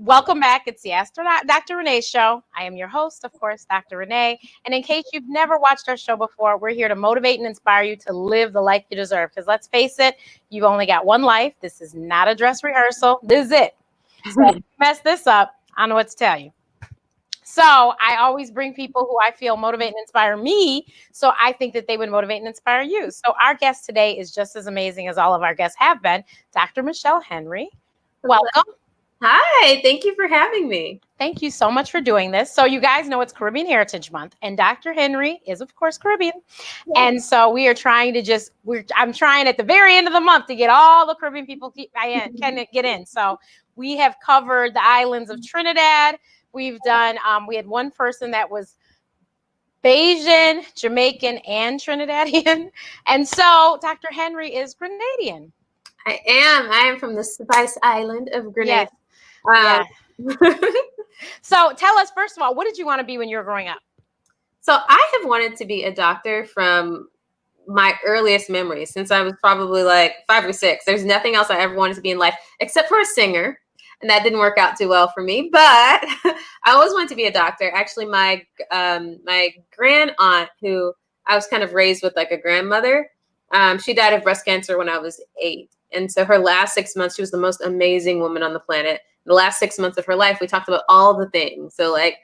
Welcome back. It's the Astronaut Dr. Renee show. I am your host, of course, Dr. Renee. And in case you've never watched our show before, we're here to motivate and inspire you to live the life you deserve. Because let's face it, you've only got one life. This is not a dress rehearsal. This is it. So if you mess this up, I don't know what to tell you. So I always bring people who I feel motivate and inspire me. So I think that they would motivate and inspire you. So our guest today is just as amazing as all of our guests have been, Dr. Michelle Henry. Welcome. Hi, thank you for having me. Thank you so much for doing this. So you guys know it's Caribbean Heritage Month, and Dr. Henry is, of course, Caribbean. Yeah. And so we are trying to I'm trying at the very end of the month to get all the Caribbean people can get in. So we have covered the islands of Trinidad. We've done, we had one person that was Bajan, Jamaican, and Trinidadian. And so Dr. Henry is Grenadian. I am from the Spice Island of Grenada. Yes. So tell us, first of all, what did you want to be when you were growing up? So I have wanted to be a doctor from my earliest memories, since I was probably like 5 or 6. There's nothing else I ever wanted to be in life except for a singer. And that didn't work out too well for me, but I always wanted to be a doctor. Actually, my grand aunt, who I was kind of raised with like a grandmother, she died of breast cancer when I was 8. And so her last 6 months, she was the most amazing woman on the planet. The last 6 months of her life, we talked about all the things. So like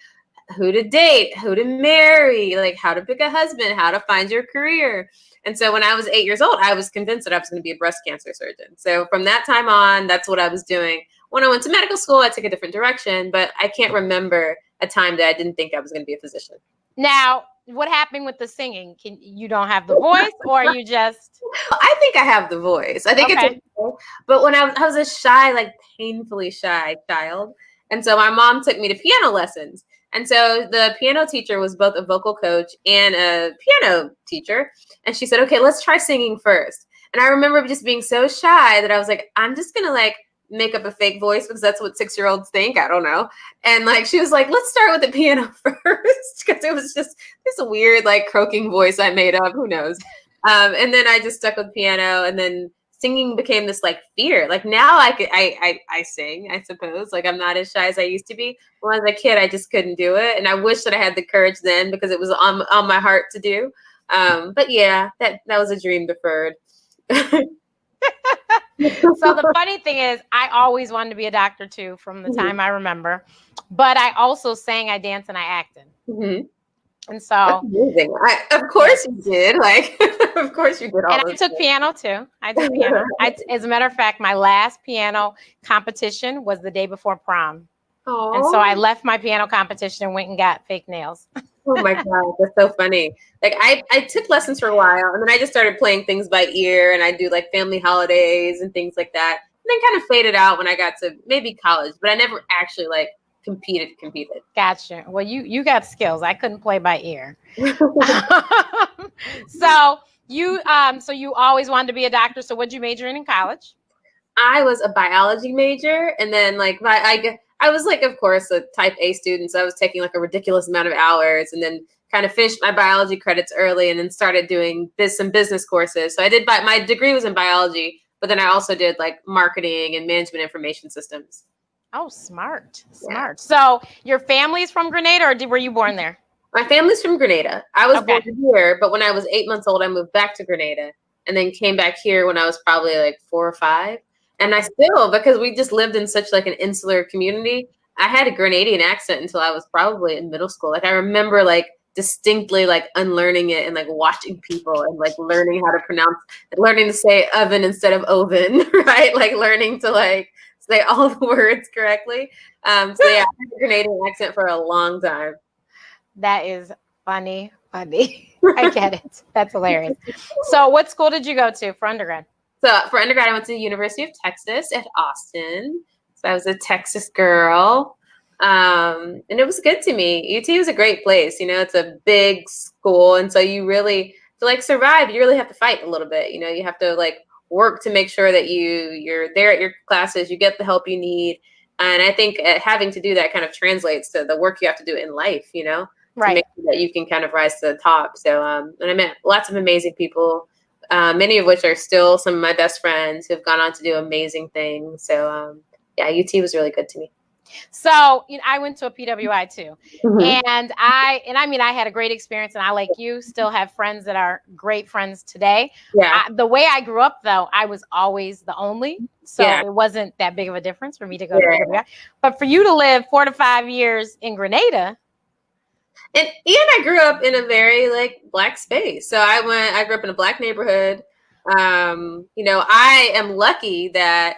who to date, who to marry, like how to pick a husband, how to find your career. And so when I was 8 years old, I was convinced that I was going to be a breast cancer surgeon. So from that time on, that's what I was doing. When I went to medical school, I took a different direction, but I can't remember a time that I didn't think I was going to be a physician. Now, what happened with the singing? You don't have the voice, or you just? I think I have the voice. I think it's okay. But when I was a shy, like painfully shy child. And so my mom took me to piano lessons. And so the piano teacher was both a vocal coach and a piano teacher. And she said, okay, let's try singing first. And I remember just being so shy that I was like, I'm just going to like make up a fake voice because that's what 6-year-olds think. I don't know. And like, she was like, let's start with the piano first. Because it was just this weird, like croaking voice I made up. Who knows? And then I just stuck with piano, and then singing became this like fear. Like now I sing, I suppose. Like I'm not as shy as I used to be. When I was a kid, I just couldn't do it. And I wish that I had the courage then because it was on my heart to do. But yeah, that was a dream deferred. So the funny thing is, I always wanted to be a doctor too, from the time I remember. But I also sang, I danced, and I acted. Mm-hmm. And so, amazing. Of course you did. Like, of course you did. And I took piano too. I did piano. As a matter of fact, my last piano competition was the day before prom. Aww. And so I left my piano competition and went and got fake nails. Oh my God, that's so funny. Like I took lessons for a while, and then I just started playing things by ear, and I do like family holidays and things like that. And then kind of faded out when I got to maybe college, but I never actually like competed. Gotcha. Well, you got skills. I couldn't play by ear. So you always wanted to be a doctor. So what'd you major in college? I was a biology major, and then like I was like, of course, a type A student. So I was taking like a ridiculous amount of hours, and then kind of finished my biology credits early, and then started doing some business courses. So I did my degree was in biology, but then I also did like marketing and management information systems. Oh, smart. Yeah. So your family's from Grenada, or were you born there? My family's from Grenada. I was born here, but when I was 8 months old, I moved back to Grenada, and then came back here when I was probably like 4 or 5. And I still, because we just lived in such like an insular community, I had a Grenadian accent until I was probably in middle school. Like I remember like distinctly like unlearning it and like watching people and like learning how to learning to say oven instead of oven, right? Like learning to like say all the words correctly. So yeah, I had a Grenadian accent for a long time. That is funny. I get it. That's hilarious. So what school did you go to for undergrad? So for undergrad, I went to the University of Texas at Austin. So I was a Texas girl. And it was good to me. UT was a great place. You know, it's a big school. And so you really, to like survive, you really have to fight a little bit. You know, you have to like work to make sure that you're there at your classes, you get the help you need. And I think having to do that kind of translates to the work you have to do in life, you know, right, to make sure that you can kind of rise to the top. So, and I met lots of amazing people, many of which are still some of my best friends who have gone on to do amazing things. So, yeah, UT was really good to me. So, I went to a PWI too. Mhm. And I had a great experience, and I, like you, still have friends that are great friends today. Yeah. The way I grew up, though, I was always the only. So Yeah. it wasn't that big of a difference for me to go to Yeah. PWI. But for you to live 4 to 5 years in Grenada. And I grew up in a very like Black space. So I grew up in a Black neighborhood. I am lucky that,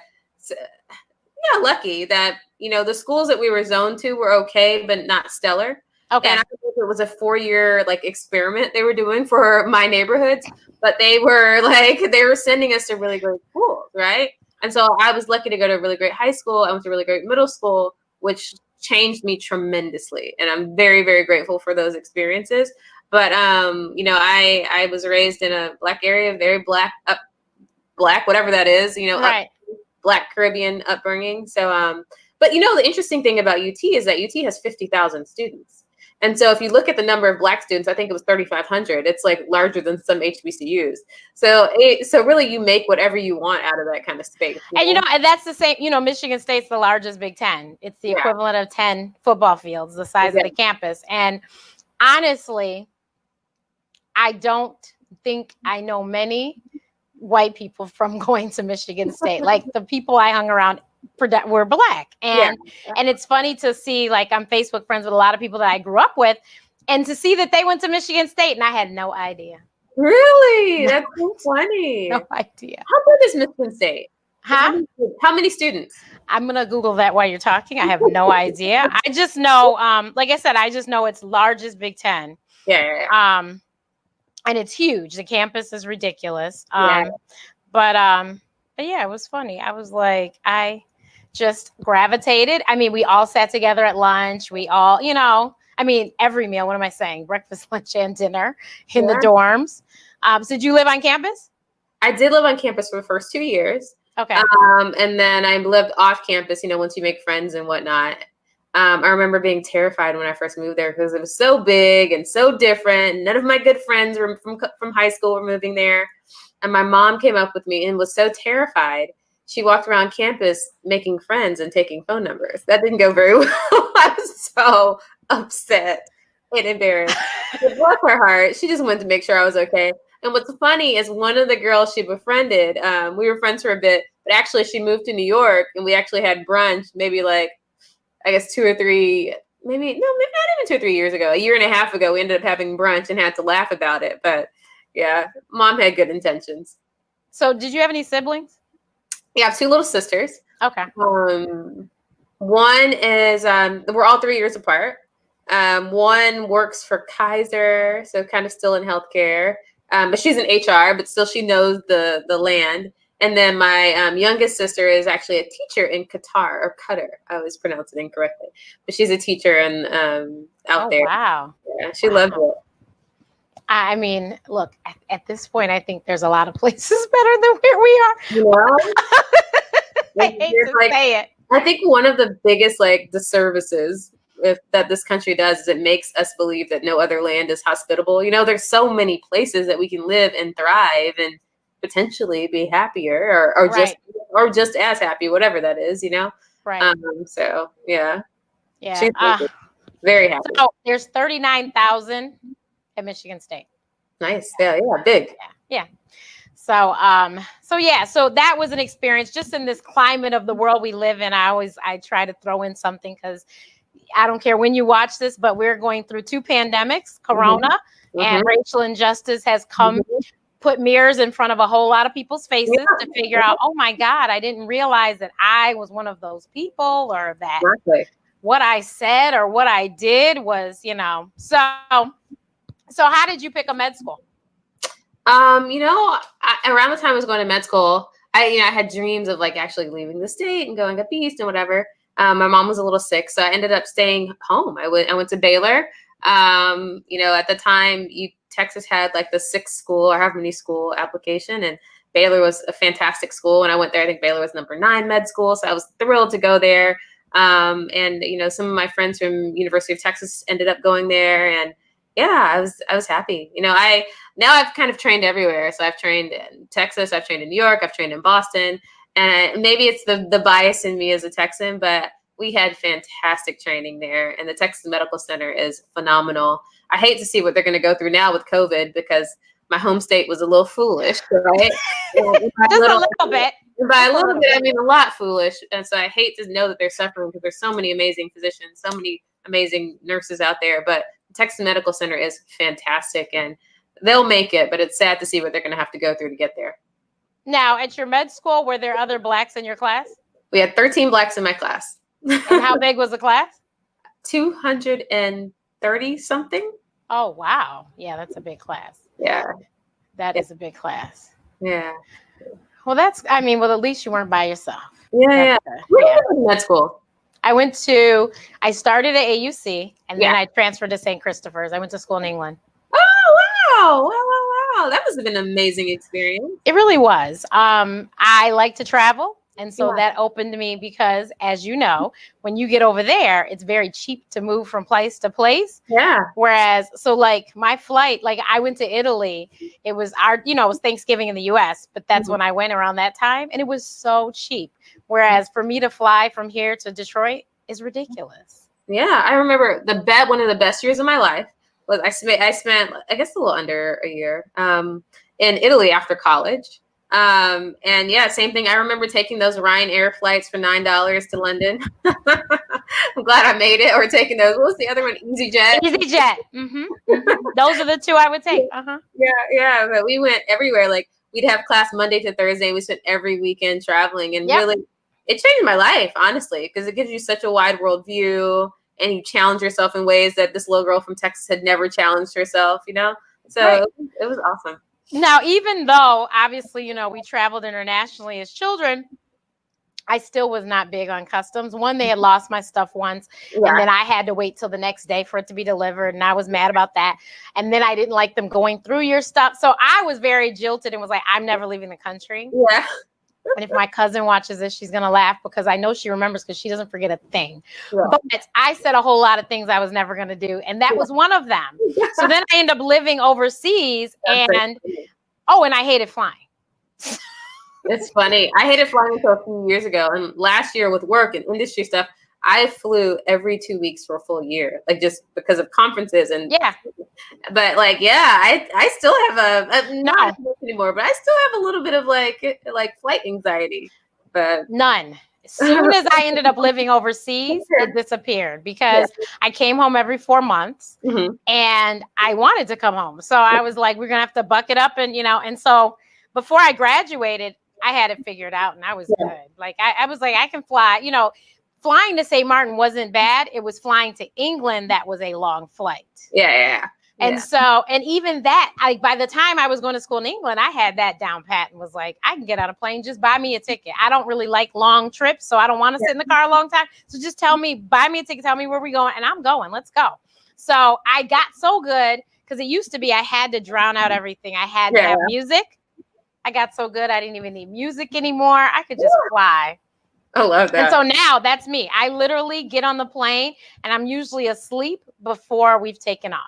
the schools that we were zoned to were okay, but not stellar. Okay. And I think it was a 4-year like experiment they were doing for my neighborhoods, but they were sending us to really great schools, right? And so I was lucky to go to a really great high school. I went to a really great middle school, which changed me tremendously, and I'm very, very grateful for those experiences. But I was raised in a Black area, very Black, whatever that is, Right. Black Caribbean upbringing. So, but the interesting thing about UT is that UT has 50,000 students. And so if you look at the number of Black students, I think it was 3,500. It's like larger than some HBCUs. So really you make whatever you want out of that kind of space. And and that's the same, Michigan State's the largest Big Ten. It's the equivalent of 10 football fields, the size of the campus. And honestly, I don't think I know many white people from going to Michigan State. Like the people I hung around were Black. And it's funny to see, like, I'm Facebook friends with a lot of people that I grew up with, and to see that they went to Michigan State, and I had no idea. Really? That's so funny. No idea. How big is Michigan State? Huh? How many students? I'm going to Google that while you're talking. I have no idea. I just know, like I said, I just know it's largest Big Ten. Yeah. And it's huge. The campus is ridiculous. Yeah. But yeah, it was funny. I was like, I just gravitated. I mean, we all sat together at lunch. We all, every meal. What am I saying? Breakfast, lunch, and dinner in the dorms. So did you live on campus? I did live on campus for the first 2 years. Okay. And then I lived off campus, once you make friends and whatnot. I remember being terrified when I first moved there because it was so big and so different. None of my good friends were from high school were moving there. And my mom came up with me and was so terrified. She walked around campus making friends and taking phone numbers. That didn't go very well. I was so upset and embarrassed. But bless her heart, she just wanted to make sure I was okay. And what's funny is one of the girls she befriended, we were friends for a bit, but actually she moved to New York and we actually had brunch maybe like, I guess 2 or 3, maybe not even 2 or 3 years ago, a year and a half ago, we ended up having brunch and had to laugh about it. But yeah, mom had good intentions. So did you have any siblings? Yeah, I have 2 little sisters. Okay. One is, we're all 3 years apart. One works for Kaiser, so kind of still in healthcare. But she's in HR, but still she knows the land. And then my youngest sister is actually a teacher in Qatar. I always pronounce it incorrectly. But she's a teacher out there. Wow. Yeah, she loves it. I mean, look, at this point, I think there's a lot of places better than where we are. I hate to say it. I think one of the biggest disservices that this country does is it makes us believe that no other land is hospitable. There's so many places that we can live and thrive and potentially be happier or just as happy, whatever that is, Right. So yeah. Yeah. She's very happy. So there's 39,000 at Michigan State. Nice. Yeah, big. Yeah. So so that was an experience just in this climate of the world we live in. I try to throw in something because I don't care when you watch this, but we're going through 2 pandemics, Corona and racial injustice has come, put mirrors in front of a whole lot of people's faces to figure out, oh my God, I didn't realize that I was one of those people, or that what I said or what I did was, so how did you pick a med school? Around the time I was going to med school, I had dreams of actually leaving the state and going up east and whatever. My mom was a little sick, so I ended up staying home. I went to Baylor. At the time, Texas had the 6th school or however many school application, and Baylor was a fantastic school. When I went there, I think Baylor was number 9 med school, so I was thrilled to go there. And some of my friends from University of Texas ended up going there, and yeah, I was happy. I've kind of trained everywhere. So I've trained in Texas, I've trained in New York, I've trained in Boston, and maybe it's the bias in me as a Texan, but we had fantastic training there, and the Texas Medical Center is phenomenal. I hate to see what they're going to go through now with COVID because my home state was a little foolish, right? Just a little bit. And by a little bit, I mean a lot foolish. And so I hate to know that they're suffering because there's so many amazing physicians, so many amazing nurses out there. But the Texas Medical Center is fantastic, and they'll make it. But it's sad to see what they're going to have to go through to get there. Now, at your med school, were there other Blacks in your class? We had 13 Blacks in my class. And how big was the class? 230 something. Oh, wow. Yeah, that's a big class. Yeah. That is a big class. Yeah. Well, at least you weren't by yourself. Yeah. Where did you go to med school? I started at AUC, and then I transferred to St. Christopher's. I went to school in England. Oh, wow. That must have been an amazing experience. It really was. I like to travel. And so that opened me because, as you know, when you get over there, it's very cheap to move from place to place. Yeah. Whereas, so like my flight, like I went to Italy, it was it was Thanksgiving in the US, but that's when I went around that time, and it was so cheap. Whereas for me to fly from here to Detroit is ridiculous. Yeah. I remember one of the best years of my life was I spent, I guess, a little under a year in Italy after college. And yeah, same thing. I remember taking those Ryanair flights for $9 to London. I'm glad I made it. Or taking those. What was the other one? EasyJet. EasyJet. Those are the two I would take. Yeah. But we went everywhere. Like we'd have class Monday to Thursday. We spent every weekend traveling, and really, it changed my life, honestly, because it gives you such a wide world view, and you challenge yourself in ways that this little girl from Texas had never challenged herself. So it was awesome. Now, even though obviously, we traveled internationally as children, I still was not big on customs. One, they had lost my stuff once, and then I had to wait till the next day for it to be delivered, and I was mad about that. And then I didn't like them going through your stuff. So I was very jilted and was like, I'm never leaving the country. Yeah. And if my cousin watches this, she's going to laugh because I know she remembers because she doesn't forget a thing. Yeah. But I said a whole lot of things I was never going to do. And that was one of them. So then I ended up living overseas and I hated flying. It's funny. I hated flying until a few years ago. And last year with work and industry stuff, I flew every 2 weeks for a full year, like just because of conferences and But I still have not anymore, but I still have a little bit of like flight anxiety. But none. As soon as I ended up living overseas, it disappeared because I came home every 4 months and I wanted to come home. So I was like, we're gonna have to buck it up, and so before I graduated, I had it figured out and I was good. Like I was like, I can fly, flying to St. Martin wasn't bad. It was flying to England that was a long flight. Yeah. And so, and even that, by the time I was going to school in England, I had that down pat and was like, I can get on a plane, just buy me a ticket. I don't really like long trips, so I don't want to sit in the car a long time. So just buy me a ticket, tell me where we're going, and I'm going. Let's go. So I got so good because it used to be I had to drown out everything. I had to have music. I got so good I didn't even need music anymore. I could just fly. I love that. And so now that's me. I literally get on the plane and I'm usually asleep before we've taken off.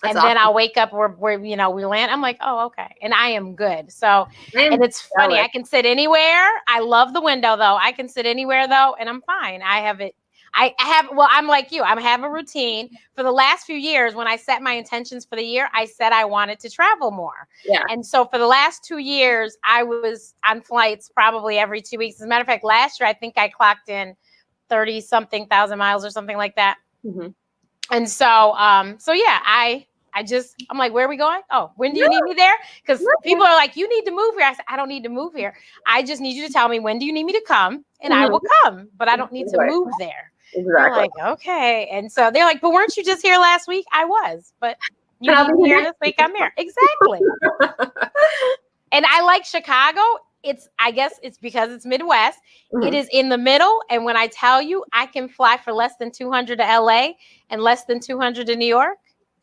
That's awesome. Then I'll wake up where we land. I'm like, oh, okay. And I am good. So, and it's funny. I can sit anywhere. I love the window though. I can sit anywhere though, and I'm fine. I have it. I'm like you. I have a routine. For the last few years, when I set my intentions for the year, I said I wanted to travel more. Yeah. And so for the last 2 years, I was on flights probably every 2 weeks. As a matter of fact, last year, I think I clocked in 30-something thousand miles or something like that. Mm-hmm. And so, I'm like, where are we going? Oh, when do you need me there? Because people are like, you need to move here. I said, I don't need to move here. I just need you to tell me, when do you need me to come? And I will come, but I don't need to move there. Exactly. They're like, okay. And so they're like, but weren't you just here last week? I was, but you need me here this week. I'm here. Exactly. And I like Chicago. I guess it's because it's Midwest. Mm-hmm. It is in the middle. And when I tell you, I can fly for less than 200 to LA and less than 200 to New York.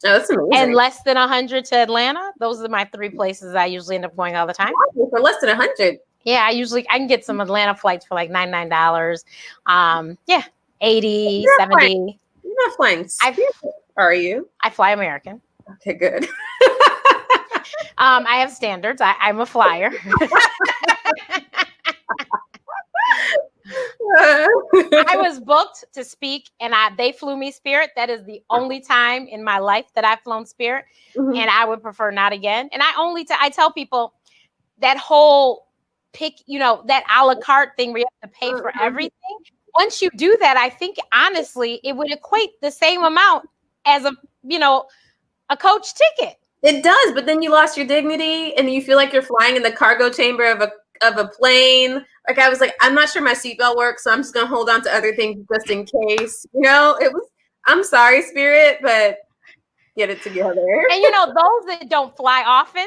Oh, that's amazing. And less than 100 to Atlanta. Those are my 3 places I usually end up going all the time. For less than 100. Yeah, I can get some Atlanta flights for like $99. 80, 70. You're not flying. Are you? I fly American. Okay, good. I have standards. I'm a flyer. I was booked to speak, and they flew me Spirit. That is the only time in my life that I've flown Spirit, and I would prefer not again. And I tell people that whole pick, that a la carte thing where you have to pay for everything. Once you do that, I think honestly, it would equate the same amount as a coach ticket. It does, but then you lost your dignity, and you feel like you're flying in the cargo chamber of a plane. Like I was like, I'm not sure my seatbelt works, so I'm just gonna hold on to other things just in case. It was. I'm sorry, Spirit, but get it together. And those that don't fly often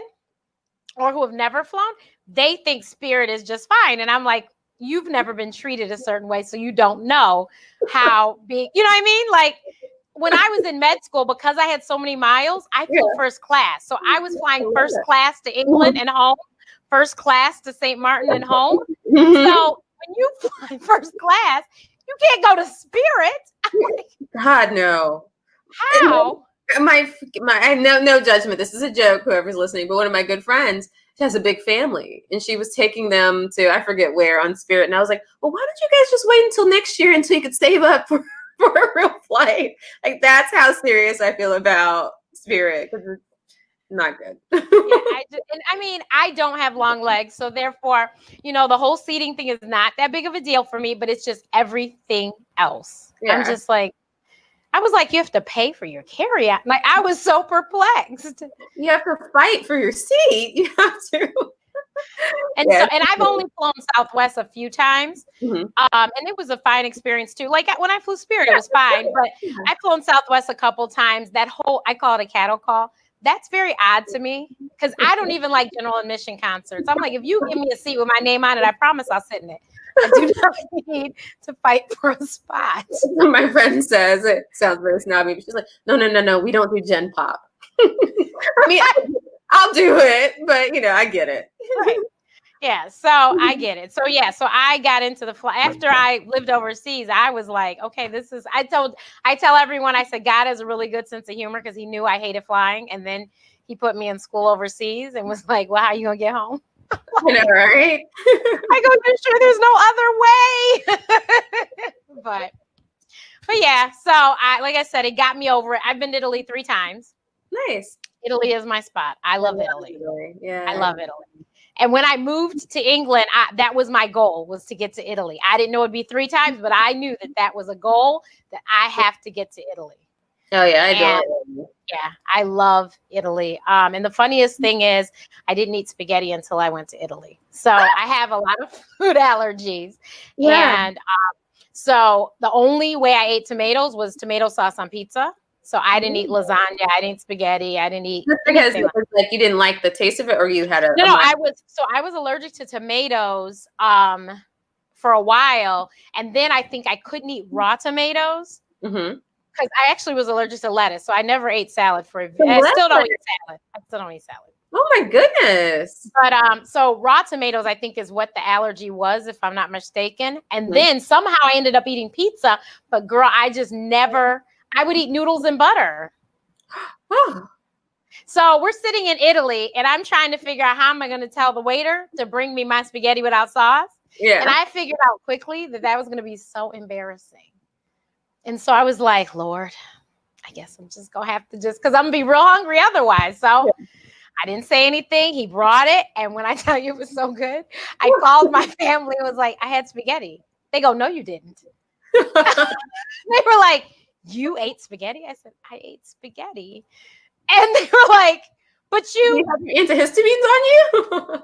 or who have never flown, they think Spirit is just fine, and I'm like, you've never been treated a certain way, so you don't know how big. You know what I mean? Like. When I was in med school, because I had so many miles, I flew first class. So I was flying first class to England and home, first class to St. Martin and home. So when you fly first class, you can't go to Spirit. God, no. How? I know no judgment. This is a joke, whoever's listening, but one of my good friends, she has a big family, and she was taking them to, I forget where, on Spirit. And I was like, well, why don't you guys just wait until next year until you could save up for a real flight? Like, that's how serious I feel about Spirit, because it's not good. I don't have long legs, so therefore, the whole seating thing is not that big of a deal for me, but it's just everything else. I'm just like, I was like, you have to pay for your carry-out. Like, I was so perplexed. You have to fight for your seat. You have to. And I've only flown Southwest a few times, and it was a fine experience too. Like when I flew Spirit, it was fine, but I've flown Southwest a couple times. That whole, I call it a cattle call. That's very odd to me because I don't even like general admission concerts. I'm like, if you give me a seat with my name on it, I promise I'll sit in it. I do not need to fight for a spot. My friend says, it sounds very snobby, but she's like, no, we don't do Gen Pop. I mean, I'll do it, but I get it. Right. Yeah, so I get it. So I got into the flight after I lived overseas. I was like, okay, I tell everyone, I said, God has a really good sense of humor because he knew I hated flying, and then he put me in school overseas and was like, well, how are you gonna get home? I know, right? I go, you're sure there's no other way. but yeah, so like I said, it got me over it. I've been to Italy 3 times. Nice. Italy is my spot. I love Italy. Yeah, I love Italy. And when I moved to England, that was my goal, was to get to Italy. I didn't know it'd be 3 times, but I knew that was a goal, that I have to get to Italy. Oh yeah, I do. Yeah, I love Italy. And the funniest thing is, I didn't eat spaghetti until I went to Italy. So I have a lot of food allergies. Yeah. And so the only way I ate tomatoes was tomato sauce on pizza. So I didn't eat lasagna. I didn't eat spaghetti. I didn't eat. Just because it was like you didn't like the taste of it, or you had a. No, I was allergic to tomatoes for a while, and then I think I couldn't eat raw tomatoes because I actually was allergic to lettuce. So I never ate salad I still don't eat salad. Oh my goodness! But so raw tomatoes, I think, is what the allergy was, if I'm not mistaken. And then somehow I ended up eating pizza. But girl, I just never. I would eat noodles and butter. So we're sitting in Italy, and I'm trying to figure out how am I going to tell the waiter to bring me my spaghetti without sauce. Yeah. And I figured out quickly that was going to be so embarrassing. And so I was like, Lord, I guess I'm just going to have to because I'm going to be real hungry otherwise. So I didn't say anything. He brought it. And when I tell you it was so good, I called my family and was like, I had spaghetti. They go, no, you didn't. They were like, you ate spaghetti? I said, I ate spaghetti. And they were like, but you have your antihistamines on you?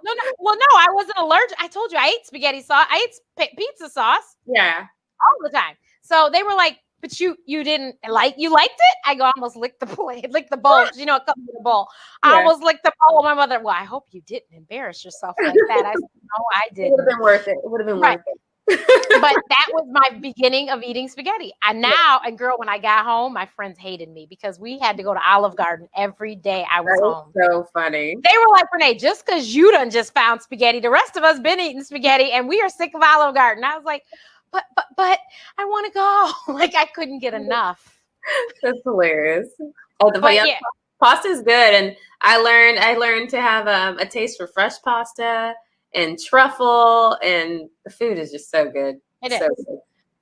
No, I wasn't allergic. I told you I ate spaghetti sauce. I ate pizza sauce. Yeah. All the time. So they were like, but you didn't liked it? I go, almost licked the plate, licked the bowl. It comes in a bowl. I almost licked the bowl. My mother, well, I hope you didn't embarrass yourself like that. I said, no, I didn't. It would have been worth it. It would have been worth it. But that was my beginning of eating spaghetti. And girl, when I got home, my friends hated me because we had to go to Olive Garden every day I was home. So funny. They were like, Renee, just because you done just found spaghetti, the rest of us been eating spaghetti and we are sick of Olive Garden. I was like, but I want to go. Like, I couldn't get enough. That's hilarious. Pasta is good. And I learned to have a taste for fresh pasta and truffle, and the food is just so good. It is. Good.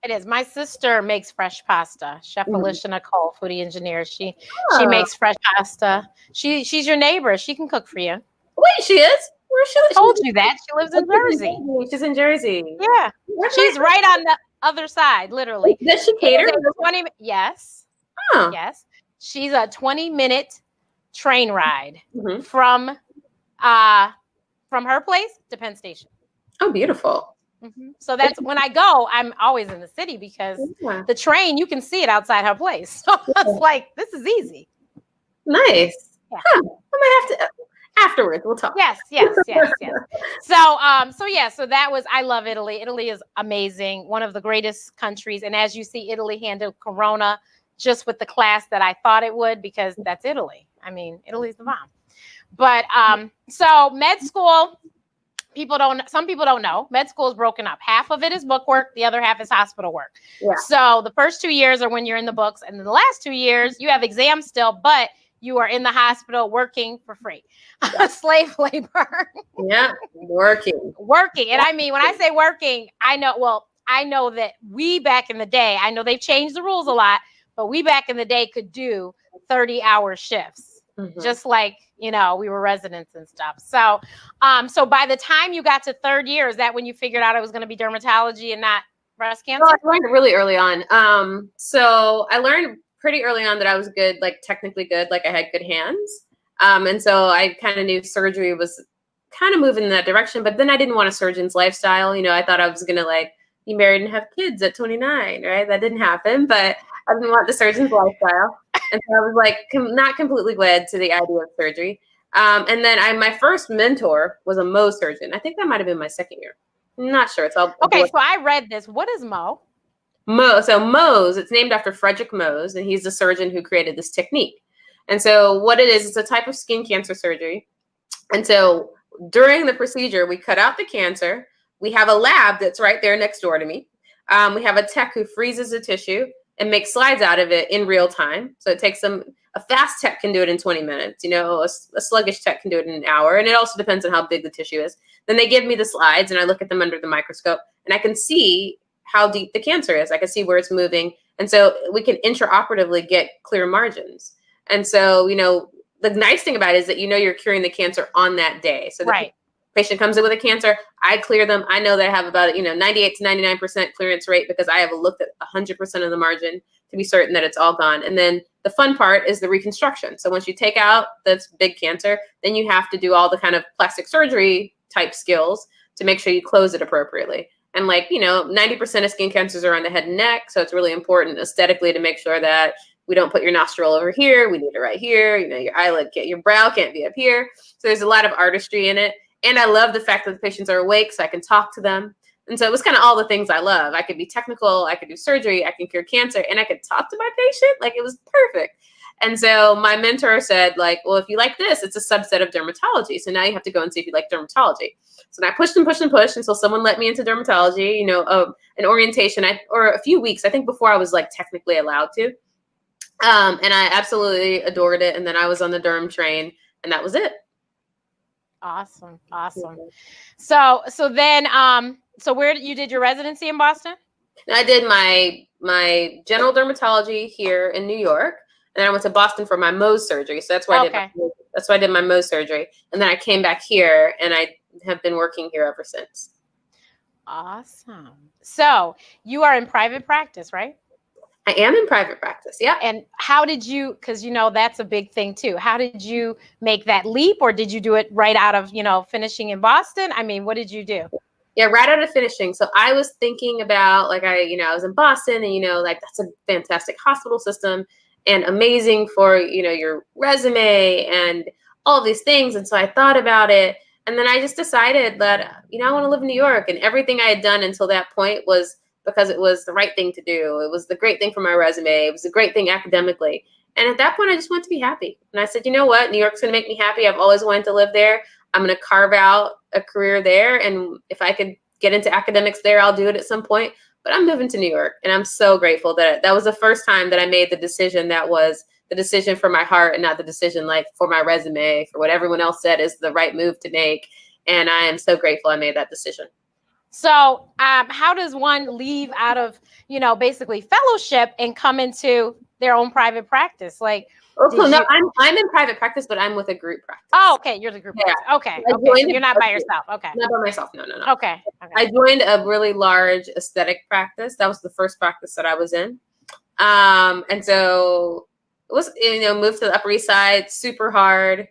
It is. My sister makes fresh pasta. Chef Alicia Nicole, foodie engineer. She Oh, makes fresh pasta. She's your neighbor. She can cook for you. wait, she is? Where's she? I told you that. She lives in Jersey. She's in Jersey. Yeah. That's She's right on the other side, literally. Does she It cater? is a 20, yes. Huh. Yes. She's a 20-minute train ride Mhm. from her place to Penn Station. Oh, beautiful. So that's when I go, I'm always in the city because Yeah. the train, you can see it outside her place. So it's like, this is easy. Nice. Yeah. Huh. I might have to afterwards. We'll talk. Yes. So that was, I love Italy. Italy is amazing. One of the greatest countries. And as you see, Italy handled Corona just with the class that I thought it would, because that's Italy. I mean, Italy's the bomb. But so med school, some people don't know, med school is broken up. Half of it is book work, the other half is hospital work. Yeah. So the first 2 years are when you're in the books, and then the last 2 years you have exams still, but you are in the hospital working for free. Slave labor. Yeah, working. And I mean, when I say working, I know that we back in the day, I know they've changed the rules a lot, but we back in the day could do 30-hour shifts. Just like, we were residents and stuff. So by the time you got to third year, is that when you figured out it was going to be dermatology and not breast cancer? Well, I learned really early on. So I learned pretty early on that I was good, like technically good, like I had good hands. And so I kind of knew surgery was kind of moving in that direction, but then I didn't want a surgeon's lifestyle. I thought I was going to like be married and have kids at 29, right? That didn't happen, but I didn't want the surgeon's lifestyle. And so I was like not completely wed to the idea of surgery. And then my first mentor was a Mohs surgeon. I think that might have been my second year. I'm not sure. Okay, so I read this. What is Mohs? Mohs, it's named after Frederick Mohs, and he's the surgeon who created this technique. And so what it is, it's a type of skin cancer surgery. And so during the procedure, we cut out the cancer. We have a lab that's right there next door to me. We have a tech who freezes the tissue and makes slides out of it in real time. So it takes a fast tech can do it in 20 minutes. A sluggish tech can do it in an hour. And it also depends on how big the tissue is. Then they give me the slides and I look at them under the microscope and I can see how deep the cancer is. I can see where it's moving. And so we can intraoperatively get clear margins. And so, the nice thing about it is that you're curing the cancer on that day. So the patient comes in with a cancer, I clear them. I know that I have about 98 to 99% clearance rate because I have looked at 100% of the margin to be certain that it's all gone. And then the fun part is the reconstruction. So once you take out this big cancer, then you have to do all the kind of plastic surgery type skills to make sure you close it appropriately. And 90% of skin cancers are on the head and neck. So it's really important aesthetically to make sure that we don't put your nostril over here. We need it right here. Your eyelid, your brow can't be up here. So there's a lot of artistry in it. And I love the fact that the patients are awake so I can talk to them. And so it was kind of all the things I love. I could be technical, I could do surgery, I can cure cancer, and I could talk to my patient. It was perfect. And so my mentor said, well, if you like this, it's a subset of dermatology. So now you have to go and see if you like dermatology. So I pushed until someone let me into dermatology, an orientation or a few weeks, I think before I was technically allowed to. And I absolutely adored it. And then I was on the derm train and that was it. Awesome. So then, where you did your residency in Boston? I did my general dermatology here in New York, and then I went to Boston for my Mohs surgery. So that's why I did my Mohs surgery, and then I came back here, and I have been working here ever since. Awesome. So you are in private practice, right? I am in private practice, yeah. And how did you, because that's a big thing too. How did you make that leap, or did you do it right out of, finishing in Boston? I mean, what did you do? Yeah, right out of finishing. So I was thinking about I was in Boston and, that's a fantastic hospital system and amazing for, your resume and all these things. And so I thought about it. And then I just decided that, I want to live in New York, and everything I had done until that point was because it was the right thing to do. It was the great thing for my resume. It was the great thing academically. And at that point, I just wanted to be happy. And I said, you know what? New York's going to make me happy. I've always wanted to live there. I'm going to carve out a career there. And if I could get into academics there, I'll do it at some point. But I'm moving to New York. And I'm so grateful that was the first time that I made the decision that was the decision for my heart and not the decision for my resume, for what everyone else said is the right move to make. And I am so grateful I made that decision. So, how does one leave out of, basically fellowship and come into their own private practice? Like, Also, no, I'm in private practice, but I'm with a group practice. Oh, okay. You're the group practice. Okay. Okay. So you're not by yourself. Okay. Not by myself. No. Okay. I joined a really large aesthetic practice. That was the first practice that I was in. And so it was, moved to the Upper East Side, super hard.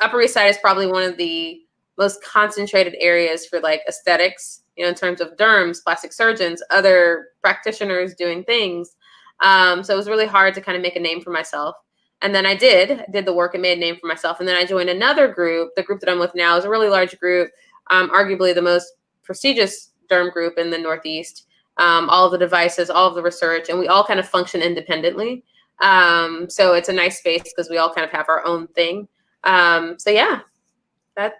Upper East Side is probably one of the most concentrated areas for like aesthetics, in terms of derms, plastic surgeons, other practitioners doing things. So it was really hard to kind of make a name for myself. And then I did the work and made a name for myself. And then I joined another group. The group that I'm with now is a really large group, arguably the most prestigious derm group in the Northeast. All of the devices, all of the research, and we all kind of function independently. So it's a nice space because we all kind of have our own thing. So yeah, that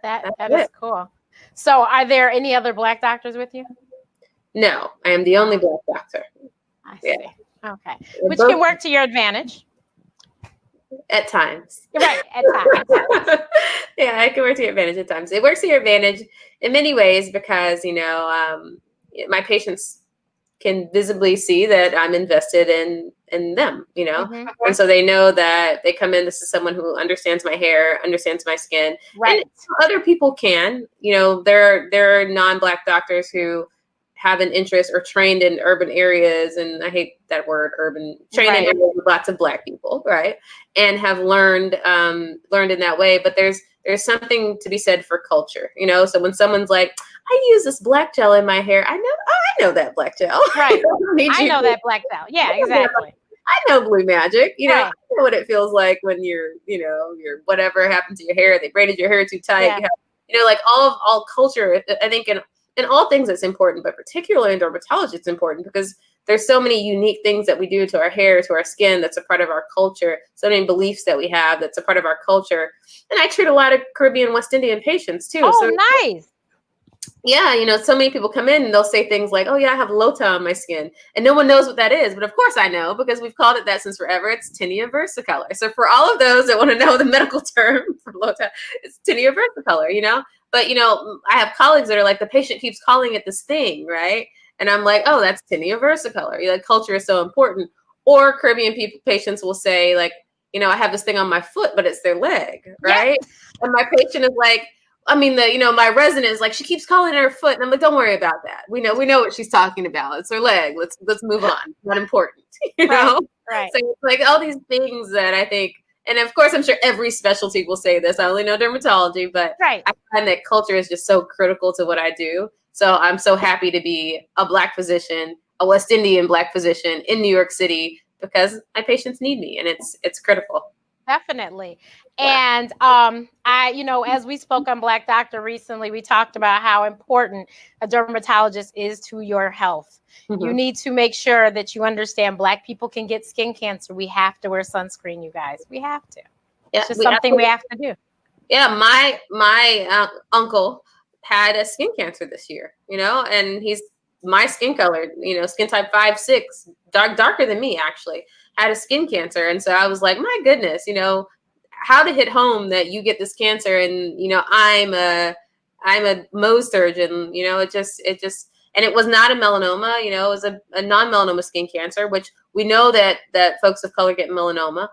is cool. So are there any other Black doctors with you? No, I am the only Black doctor. I see. Okay. Which can work to your advantage. At times. Right, at times. Yeah, it can work to your advantage at times. It works to your advantage in many ways because, my patients can visibly see that I'm invested in them, Mm-hmm. And so they know that they come in, this is someone who understands my hair, understands my skin. Right. And other people can, there are non-Black doctors who have an interest or trained in urban areas, and I hate that word, urban, trained in areas with lots of Black people, right? And have learned in that way. But there's something to be said for culture, So when someone's like, I use this black gel in my hair, I know that black gel. Right. I know that black gel. Yeah, exactly. I know Blue Magic. I know what it feels like when you're whatever happened to your hair. They braided your hair too tight. Yeah. Like all culture. I think in all things it's important, but particularly in dermatology, it's important because there's so many unique things that we do to our hair, to our skin, that's a part of our culture. So many beliefs that we have that's a part of our culture. And I treat a lot of Caribbean, West Indian patients too. Oh, so nice. Yeah, so many people come in and they'll say things like, oh yeah, I have Lota on my skin. And no one knows what that is. But of course I know because we've called it that since forever. It's tinea versicolor. So for all of those that want to know the medical term for Lota, it's tinea versicolor, But, I have colleagues that are like, the patient keeps calling it this thing, right? And I'm like, oh, that's tinea versicolor. Like, culture is so important. Or Caribbean patients will say like, I have this thing on my foot, but it's their leg, right? Yep. And my patient is like, my resident is like, she keeps calling it her foot. And I'm like, don't worry about that. We know what she's talking about. It's her leg. Let's move on. It's not important, know? Right. So it's like all these things that I think, and of course, I'm sure every specialty will say this. I only know dermatology, but I find that culture is just so critical to what I do. So I'm so happy to be a Black physician, a West Indian Black physician in New York City because my patients need me, and it's critical. Definitely. And as we spoke on Black Doctor recently, we talked about how important a dermatologist is to your health. Mm-hmm. You need to make sure that you understand Black people can get skin cancer. We have to wear sunscreen, you guys. We have to. Yeah, it's just something we have to do. Yeah, my uncle had a skin cancer this year, and he's my skin color, skin type 5-6, darker than me actually, had a skin cancer. And so I was like, my goodness, how to hit home that you get this cancer. And, I'm a Mohs surgeon, it just, and it was not a melanoma, it was a non-melanoma skin cancer, which we know that folks of color get melanoma.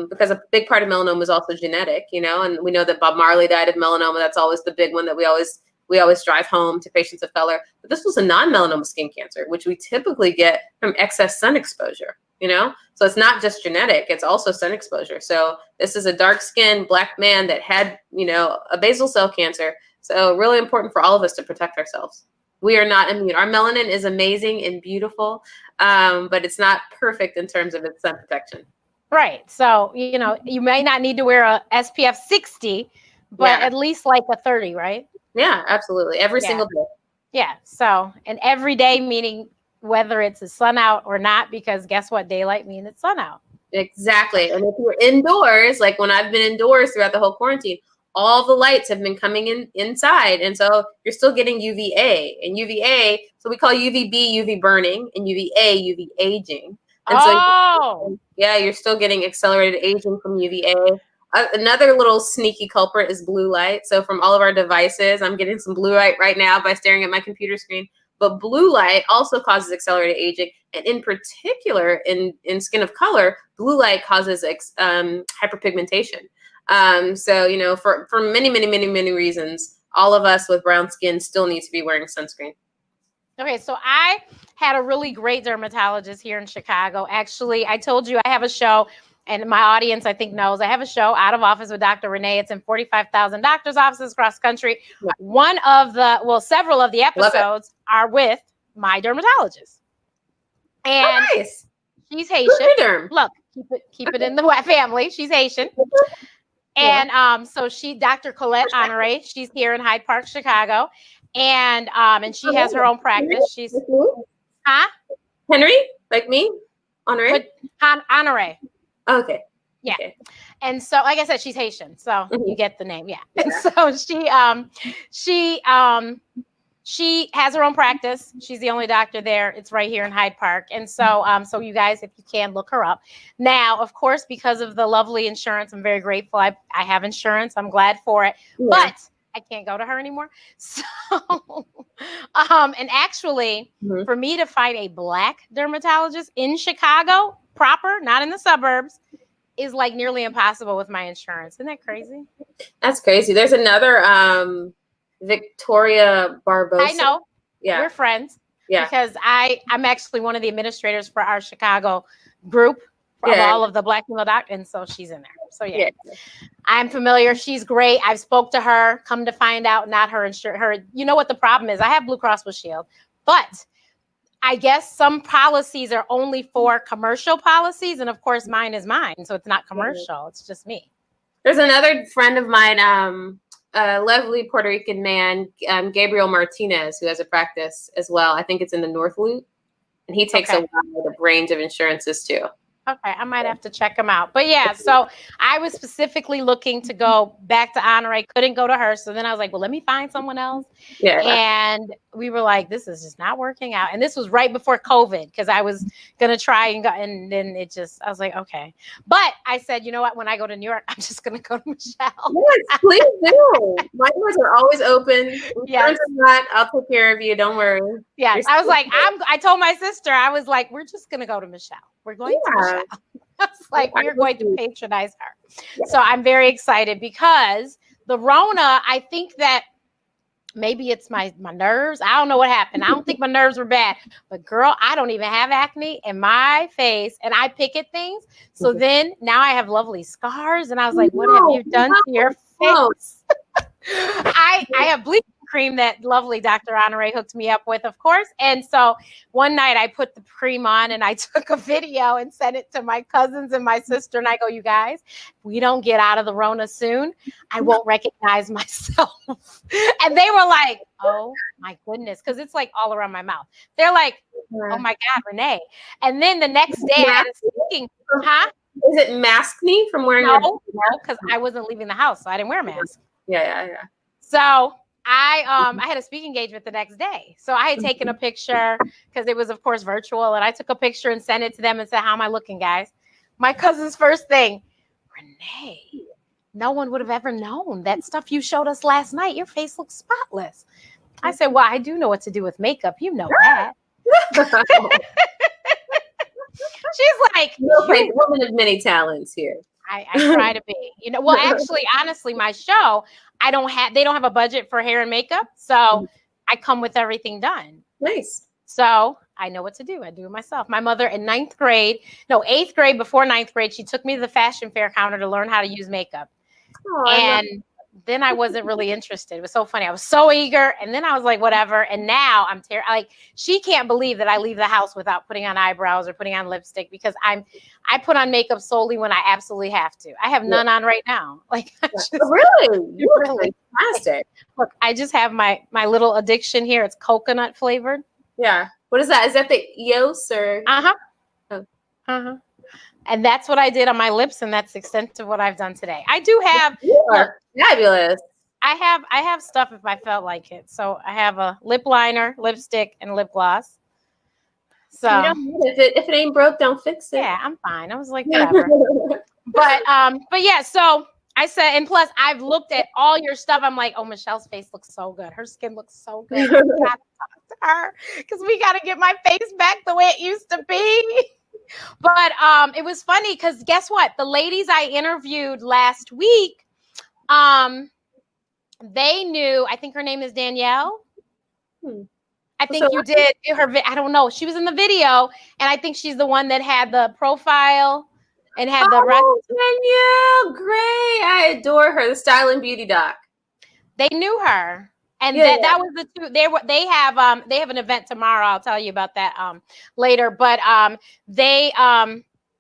Because a big part of melanoma is also genetic, and we know that Bob Marley died of melanoma. That's always the big one that we always drive home to patients of color. But this was a non-melanoma skin cancer, which we typically get from excess sun exposure, So it's not just genetic, it's also sun exposure. So this is a dark-skinned Black man that had, a basal cell cancer. So really important for all of us to protect ourselves. We are not immune. Our melanin is amazing and beautiful, but it's not perfect in terms of its sun protection. Right. So, you may not need to wear a SPF 60, but at least like a 30, right? Yeah, absolutely. Every single day. Yeah. So, and every day, meaning whether it's the sun out or not, because guess what? Daylight means it's sun out. Exactly. And if you're indoors, like when I've been indoors throughout the whole quarantine, all the lights have been coming inside. And so you're still getting UVA and UVA. So we call UVB UV burning and UVA UV aging. And so, you're still getting accelerated aging from UVA. Another little sneaky culprit is blue light. So from all of our devices, I'm getting some blue light right now by staring at my computer screen. But blue light also causes accelerated aging, and in particular, in skin of color, blue light causes hyperpigmentation. So, you know, for many, many, many, many reasons, all of us with brown skin still need to be wearing sunscreen. Okay, so I had a really great dermatologist here in Chicago. Actually, I told you I have a show, and my audience, I think, knows I have a show, Out of Office with Dr. Renee. It's in 45,000 doctors' offices across the country. Yeah. Several of the episodes are with my dermatologist. And nice. She's Haitian. Look, keep it in the family. She's Haitian. And so Dr. Colette Honore, she's here in Hyde Park, Chicago. And she has her own practice. She's Henry, like me? Honore? Honore. Okay. Yeah. Okay. And so, like I said, she's Haitian. So you get the name. Yeah. And so she has her own practice. She's the only doctor there. It's right here in Hyde Park. And so, so you guys, if you can, look her up. Now, of course, because of the lovely insurance, I'm very grateful. I have insurance. I'm glad for it. Yeah. But I can't go to her anymore. So, and actually, for me to find a Black dermatologist in Chicago proper, not in the suburbs, is like nearly impossible with my insurance. Isn't that crazy? That's crazy. There's another Victoria Barbosa. I know. Yeah. We're friends. Yeah. Because I'm actually one of the administrators for our Chicago group of all of the Black female doctors. And so she's in there. So yeah. I'm familiar. She's great. I've spoke to her. Come to find out, not her insurance. You know what the problem is? I have Blue Cross Blue Shield, but I guess some policies are only for commercial policies. And of course, mine is mine. So it's not commercial. It's just me. There's another friend of mine, a lovely Puerto Rican man, Gabriel Martinez, who has a practice as well. I think it's in the North Loop. And he takes a wide range of insurances too. Okay, I might have to check them out. But yeah, so I was specifically looking to go back to Honore. Couldn't go to her. So then I was like, well, let me find someone else. Yeah. And we were like, this is just not working out. And this was right before COVID, because I was going to try and then I was like, okay. But I said, you know what? When I go to New York, I'm just going to go to Michelle. Yes, please do. My doors are always open. Yes. I'll take care of you. Don't worry. Yes. I was like, I told my sister, I was like, we're just going to go to Michelle. We're going to Michelle. I was like, we're going to patronize her. Yeah. So I'm very excited because the Rona, I think that maybe it's my nerves. I don't know what happened. I don't think my nerves were bad. But girl, I don't even have acne in my face. And I pick at things. So then now I have lovely scars. And I was like, what have you done to your face? I have bleaching cream that lovely Dr. Honore hooked me up with, of course. And so one night I put the cream on and I took a video and sent it to my cousins and my sister. And I go, you guys, if we don't get out of the Rona soon, I won't recognize myself. And they were like, oh my goodness. Because it's like all around my mouth. They're like, oh my God, Renee. And then the next day I had a speaking, Is it mask me from wearing No, because I wasn't leaving the house. So I didn't wear a mask. Yeah. So I had a speaking engagement the next day. So I had taken a picture because it was, of course, virtual. And I took a picture and sent it to them and said, how am I looking, guys? My cousin's first thing, Renee, no one would have ever known that stuff you showed us last night. Your face looks spotless. I said, well, I do know what to do with makeup. You know that. She's like, woman of many talents here. I try to be, well, actually, honestly, my show, they don't have a budget for hair and makeup. So I come with everything done. Nice. So I know what to do. I do it myself. My mother in 8th grade, before 9th grade, she took me to the fashion fair counter to learn how to use makeup. Oh, and then I wasn't really interested. It was so funny. I was so eager. And then I was like, whatever. And now I'm like, she can't believe that I leave the house without putting on eyebrows or putting on lipstick because I put on makeup solely when I absolutely have to. I have none on right now. Like, really? You're really fantastic. Look, I just have my little addiction here. It's coconut flavored. Yeah. What is that? Is that the EOS or? Uh-huh. Oh. Uh-huh. And that's what I did on my lips, and that's the extent of what I've done today. I do have fabulous. I have stuff if I felt like it. So I have a lip liner, lipstick, and lip gloss. So if it ain't broke, don't fix it. Yeah, I'm fine. I was like, whatever. but yeah, so I said, and plus I've looked at all your stuff. I'm like, oh, Michelle's face looks so good. Her skin looks so good. I gotta talk to her because we gotta get my face back the way it used to be. But it was funny because guess what? The ladies I interviewed last week, they knew. I think her name is Danielle. I think you did her. I don't know. She was in the video, and I think she's the one that had the profile and had the. Danielle, great! I adore her. The Style and Beauty doc. They knew her, and that was the two. They have an event tomorrow. I'll tell you about that later. But they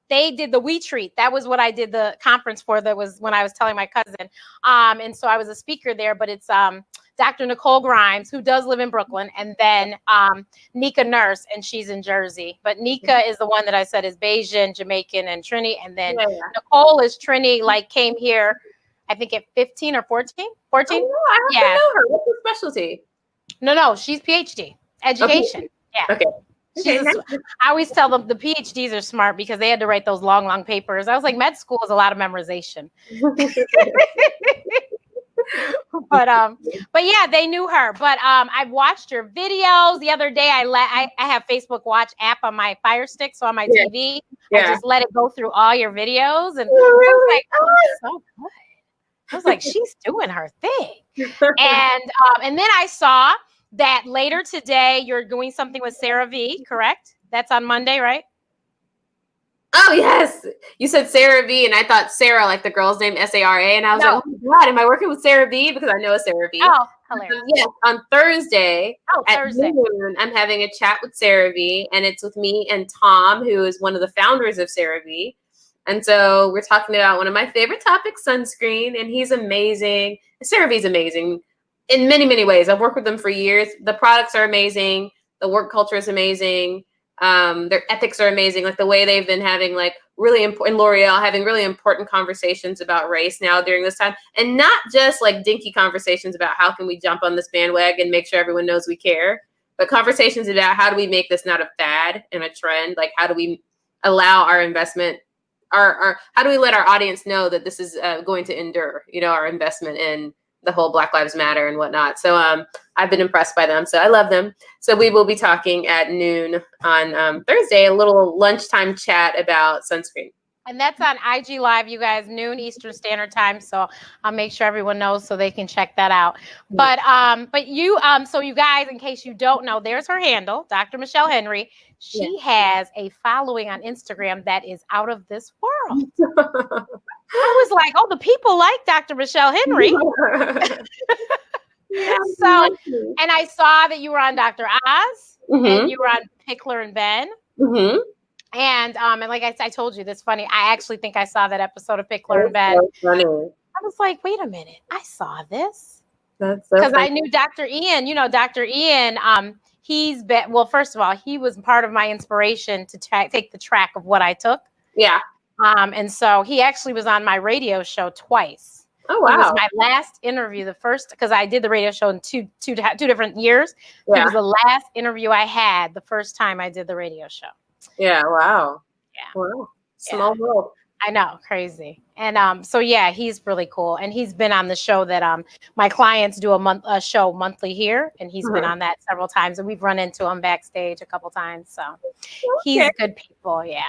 did the We Treat. That was what I did the conference for. That was when I was telling my cousin. And so I was a speaker there. But it's Dr. Nicole Grimes, who does live in Brooklyn, and then Nika Nurse, and she's in Jersey. But Nika is the one that I said is Bayesian, Jamaican, and Trini. And then Nicole is Trini, like came here, I think at 15 or 14? 14? Oh, I have to know her. What's her specialty? No, she's PhD, education. Okay. Yeah. Okay. I always tell them the PhDs are smart because they had to write those long papers. I was like, med school is a lot of memorization. But yeah, they knew her. But I've watched her videos. The other day, I have Facebook Watch app on my Fire Stick, so on my TV, I just let it go through all your videos, and I was like, oh, that's so good. I was like, she's doing her thing. And then I saw that later today you're doing something with Sarah V, correct? That's on Monday, right? Oh, yes. You said Sarah V, and I thought Sarah, like the girl's name, S-A-R-A, and I was like, oh my God, am I working with Sarah V? Because I know a Sarah V. Oh, hilarious. Yes, on Thursday at Thursday. noon, I'm having a chat with Sarah V, and it's with me and Tom, who is one of the founders of Sarah V. And so we're talking about one of my favorite topics, sunscreen, and he's amazing. Sarah V is amazing in many, many ways. I've worked with them for years. The products are amazing. The work culture is amazing. Their ethics are amazing. Like the way they've been having like really important, L'Oreal having really important conversations about race now during this time, and not just like dinky conversations about how can we jump on this bandwagon and make sure everyone knows we care, but conversations about how do we make this not a fad and a trend? Like how do we allow our investment, how do we let our audience know that this is going to endure, our investment in the whole Black Lives Matter and whatnot. So I've been impressed by them. So I love them. So we will be talking at noon on Thursday, a little lunchtime chat about sunscreen. And that's on IG Live, you guys, noon Eastern Standard Time. So I'll make sure everyone knows so they can check that out. But you, so you guys, in case you don't know, there's her handle, Dr. Michelle Henry. She has a following on Instagram that is out of this world. I was like, oh, the people like Dr. Michelle Henry. So, and I saw that you were on Dr. Oz, and you were on Pickler and Ben. And like I told you, this funny. I actually think I saw that episode of Pickler and Ben. So funny. I was like, wait a minute, I saw this. That's so because I knew Dr. Ian. Dr. Ian. He's been, well, first of all, he was part of my inspiration to take the track of what I took. Yeah. And so he actually was on my radio show twice. Oh, wow. It was my last interview, the first, because I did the radio show in two different years. Yeah. It was the last interview I had the first time I did the radio show. Yeah. Wow. Yeah. Wow. Small world. I know. Crazy. And so, yeah, he's really cool. And he's been on the show that my clients do a show monthly here. And he's been on that several times. And we've run into him backstage a couple times. So he's good people. Yeah.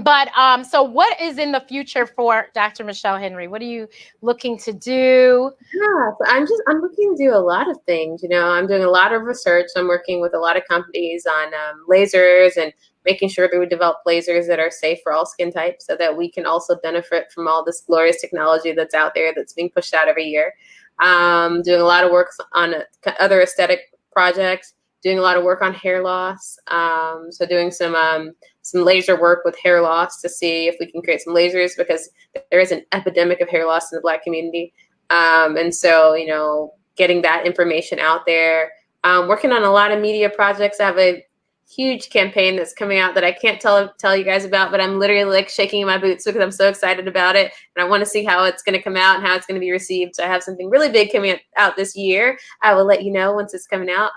But so what is in the future for Dr. Michelle Henry? What are you looking to do? Yeah, so I'm looking to do a lot of things. I'm doing a lot of research. I'm working with a lot of companies on lasers and making sure that we develop lasers that are safe for all skin types so that we can also benefit from all this glorious technology that's out there that's being pushed out every year. Doing a lot of work on other aesthetic projects, doing a lot of work on hair loss. So doing some laser work with hair loss to see if we can create some lasers because there is an epidemic of hair loss in the Black community. And so, getting that information out there, working on a lot of media projects. I have a huge campaign that's coming out that I can't tell you guys about, but I'm literally like shaking in my boots because I'm so excited about it. And I want to see how it's going to come out and how it's going to be received. So I have something really big coming out this year. I will let you know once it's coming out.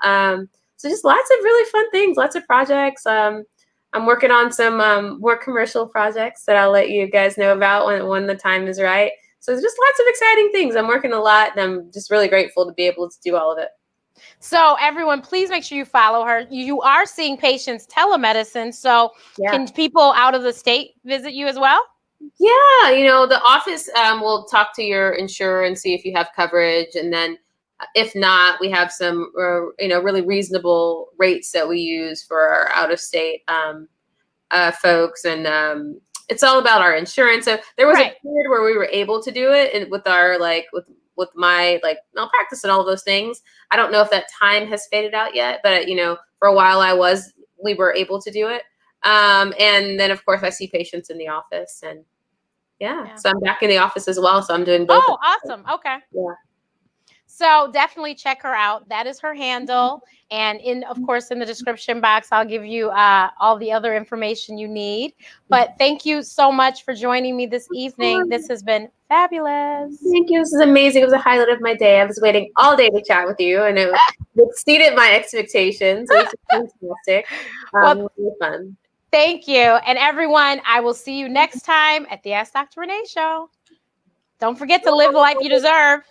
So just lots of really fun things, lots of projects. I'm working on some more commercial projects that I'll let you guys know about when the time is right. So there's just lots of exciting things. I'm working a lot, and I'm just really grateful to be able to do all of it. So everyone, please make sure you follow her. You are seeing patients telemedicine. So can people out of the state visit you as well? Yeah, the office will talk to your insurer and see if you have coverage, and then if not, we have some really reasonable rates that we use for our out of state folks, and it's all about our insurance. So there was a period where we were able to do it, and with our with my malpractice and all of those things. I don't know if that time has faded out yet, but for a while we were able to do it. And then of course I see patients in the office, and so I'm back in the office as well. So I'm doing both. Oh, awesome. Okay. Yeah. So definitely check her out. That is her handle. And of course, in the description box, I'll give you all the other information you need. But thank you so much for joining me this evening. This has been fabulous. Thank you. This is amazing. It was a highlight of my day. I was waiting all day to chat with you, and it exceeded my expectations. It was fantastic. Really fun. Thank you. And everyone, I will see you next time at the Ask Dr. Renee show. Don't forget to live the life you deserve.